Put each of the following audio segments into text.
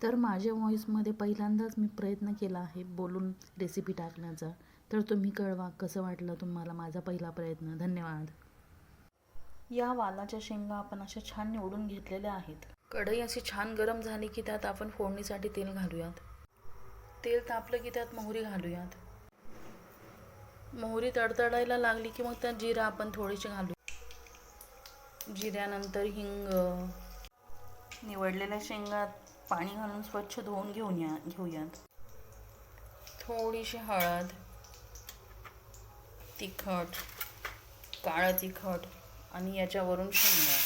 तर माझ्या व्हॉईसमध्ये पहिल्यांदाच मी प्रयत्न केला आहे बोलून रेसिपी टाकण्याचा. तर तुम्ही कळवा कसं वाटलं तुम्हाला माझा पहिला प्रयत्न. धन्यवाद. या वालाच्या शेंगा आपण अशा छान निवडून घेतलेल्या आहेत. कढई अशी छान गरम झाली की त्यात आपण फोडणीसाठी तेल घालूयात. तेल तापलं की त्यात मोहरी घालूयात. मोहरी तडतडायला लागली की मग त्यात जिरा आपण थोडीशी घालू. जिऱ्यानंतर हिंग, निवडलेल्या शेंगात पाणी घालून स्वच्छ धुवून घेऊयात. थोडीशी हळद, तिखट, काळं तिखट आणि याच्यावरून शेंगा.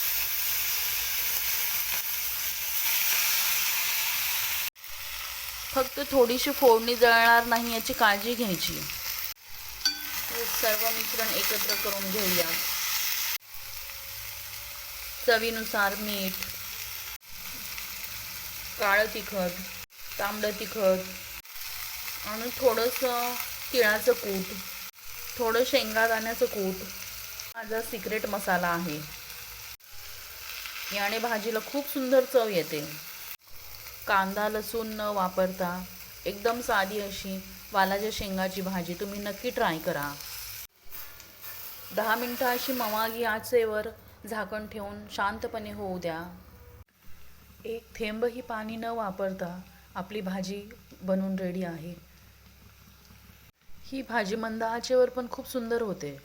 फक्त थोडीशी फोडणी जळणार नाही याची काळजी घ्यायची. हे सर्व मिश्रण एकत्र करून घेऊया. चवीनुसार मीठ, काळं तिखट, तांबडं तिखट आणि थोडंसं तिळाचं कूट, थोडं शेंगादाण्याचं कूट माझा सिक्रेट मसाला आहे. याने भाजीला खूप सुंदर चव येते. कांदा लसूण न वापरता एकदम साधी अशी वालाच्या शेंगाची भाजी तुम्ही नक्की ट्राय करा. 10 मिनटं अशी मवागी आचेवर झाकण ठेवून शांतपणे होऊ द्या. एक थेंबही पाणी न वापरता आपली भाजी बनून रेडी आहे. ही भाजी मंद आचेवर पण खूप सुंदर होते.